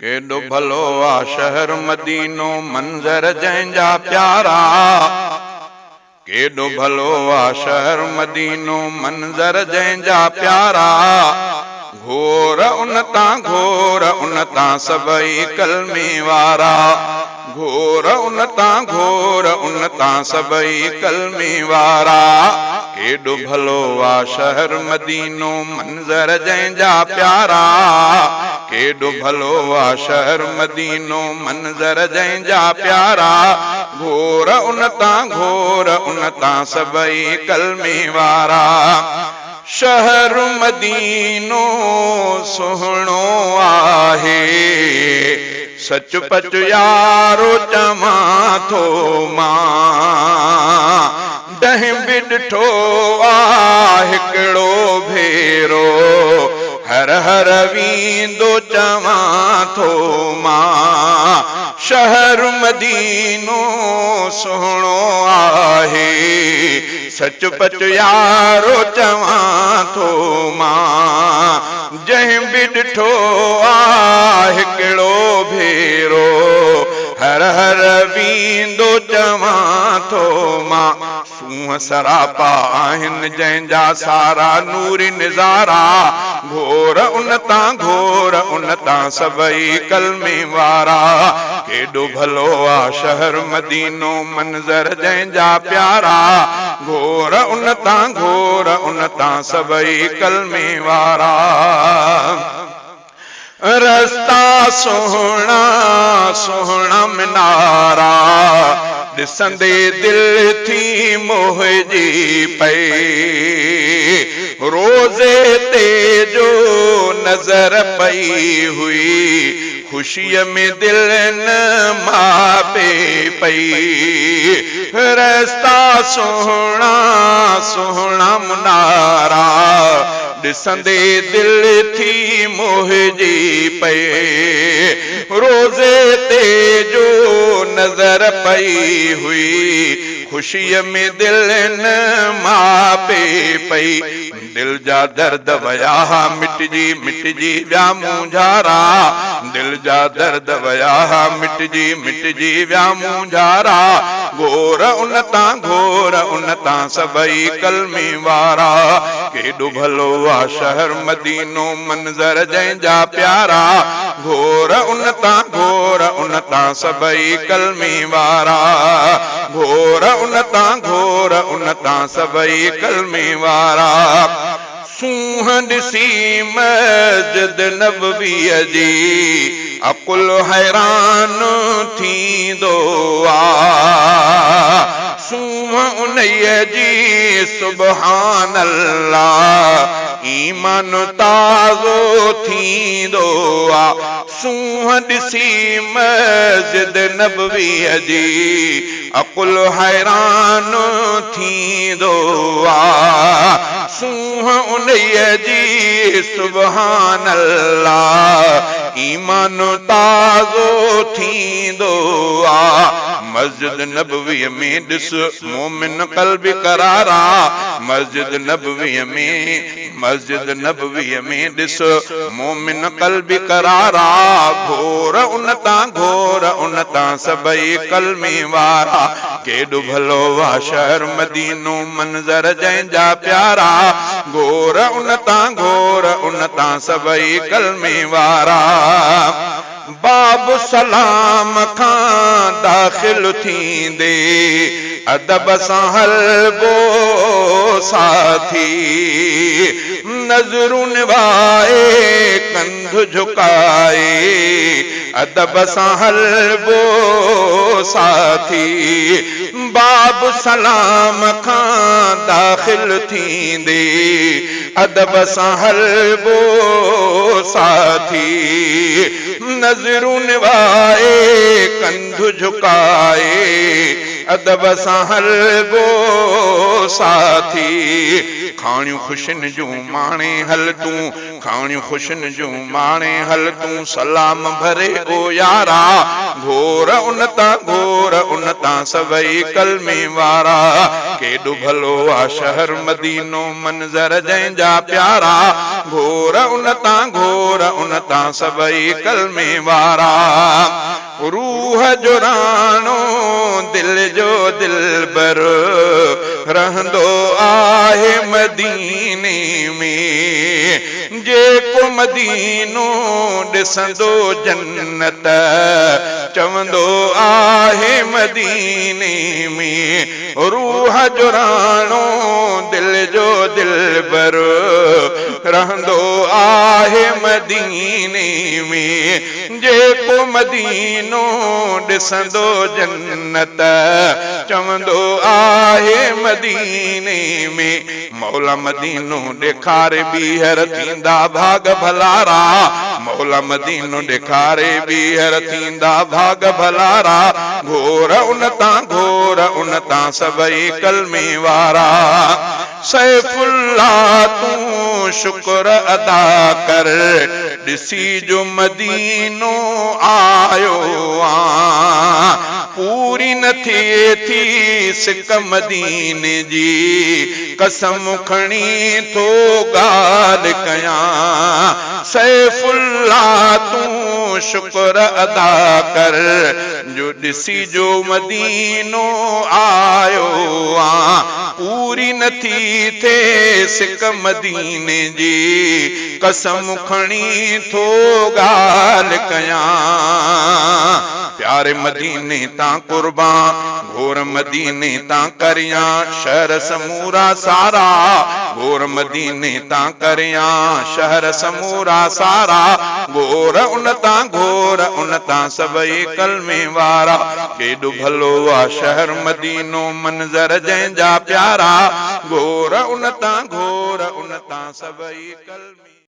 केॾो भलो आ शहर मदीनो मंज़र जंहिंजा प्यारा। केॾो भलो आ शहर मदीनो मंज़र जंहिंजा प्यारा। घोर उन तां सभई कलमे वारा। घोर उन तां सभई कलमे वारा। केॾो भलो आ शहर मदीनो मंज़र जंहिंजा प्यारा। केॾो भलो आ शहर मदीनो मंज़र जंहिंजा प्यारा। घोर उन तां सभई कलमे वारा। शहर मदीनो सुहिणो आहे, सच पच यारो चवां थो मां। ॾहें बि ॾिठो आ हिकिड़ो भेरो, हर हर वींदो चवां थो मां। शहर मदीनो सुहिणो आहे, सच पच यारो चवां थो मां। जंहिं बि ॾिठो आ हिकिड़ो भेरो, हर हर वींदो चवां थो मां। सूंहं सरापा आहिनि जंहिंजा सारा नूरी निज़ारा। घोर उन तां सभई कलमे वारा। केॾो भलो आ शहर मदीनो मंज़र जंहिंजा प्यारा। घोर उन तां सभई कलमे वारा। रस्ता सुहिणा सुहिणा मिनारा, ॾिसंदे दिलि थी मोहिजी पई। रोज़े ते जो नज़र पई हुई, ख़ुशीअ में दिलि न मापे पई। रस्ता सुहिणा सुहिणा मुनारा, ॾिसंदे दिलि थी मोहिजी पई। रोज़े ते जो नज़र पई हुई, ख़ुशीअ में दिलि न मापे पई। दिल जा दर्द वया मिटजी मिटजी विया मुंझारा। दिल जा दर्द वया मिटजी मिटजी विया मुंझारा। घोर उन तां सभई कलमे वारा। केॾो भलो आ शहर मदीनो मंज़र जंहिंजा प्यारा। घोर उन तां सभई कलमे वारा। घोर उन तां सभई कलमे वारा। सूंहं ॾिसी मस्जिद नबवीअ जी, अकुल हैरान थींदो आ। सूंहं उन्हीअ जी सुभान अल्लाह, ईमान ताज़ो थींदो आ। सूंहं ॾिसी मस्जिद नबवीअ जी, अकुल हैरान थींदो आ। सूंहं उन्हीअ जी सुभान अल्लाह, ईमान ताज़ो थींदो आ। मस्जिद नबवीअ में ॾिस मोमिन क़ल्बी करारा। मस्जिद नबवीअ में ॾिस मोमिन क़ल्बी करारा। घोर उन तां सभई कलमे वारा। केॾो भलो आ शहर मदीनो मंज़र जंहिंजा प्यारा। घोर उन तां सभई कलमे वारा। बाब सलाम खां दाख़िल थींदे, अदब सां हलबो साथी। नज़रूं निभाए कंध झुकाए, अदब सां हलबो साथी। बाब सलाम खां दाख़िल थींदे, अदब सां हलबो साथी। नज़रूं निभाए कंध झुकाए, अदब सां हलबो साथी। खाणियूं खुशियुनि जूं माणे हल तूं, खाणियूं खुशियुनि जूं माणे हल तूं, सलाम भरे ओ यारा, घोर उन तां घोर उन तां सभई कलमे वारा। केॾो भलो आ शहर मदीनो, मंज़र जंहिंजा प्यारा, घोर उन तां घोर उन तां सभई कलमे वारा। रूह जो राणो दिल जो दिलबर, रहंदो आहे मदीने में। जेको मदीनो ॾिसंदो जन्नत, चवंदो आहे मदीने में। रूह जो राणो दिल जो दिलबर, रहंदो आहे मदीने में। जेको मदीनो ॾिसंदो जन्नत, चवंदो आहे मदीने में। मौला मदीनो ॾेखारे ॿीहर थींदा भाग भलारा, मौला मदीनो ॾेखारे ॿीहर थींदा भाग भलारा। घोर उन तां घोर उन तां सभई कलमे वारा। सैफुल्ला तूं शुक्र अदा कर, ॾिसी जो मदीनो आयो आ। पूरी न थिए थी सिक मदीने जी, कसम खणी थो ॻाल्हि कयां। सैफुल्ला तूं शुक्र अदा कर, जो ॾिसी जो मदीनो आयो आ। पूरी नथी थे सिक मदीने जी, कसम खणी थो ॻाल्हि कयां। प्यारे मदीने तां कुर्बान, घोर मदीने तां करियां शहर समूरा सारा। घोर मदीने तां करियां शहर समूरा सारा। घोर उन तां घोर उन तां सभई कलमे वारा। केॾो भलो आ शहर मदीनो, मंज़र जंहिंजा प्यारा, घोर उन तां घोर उन तां सभई कलमे।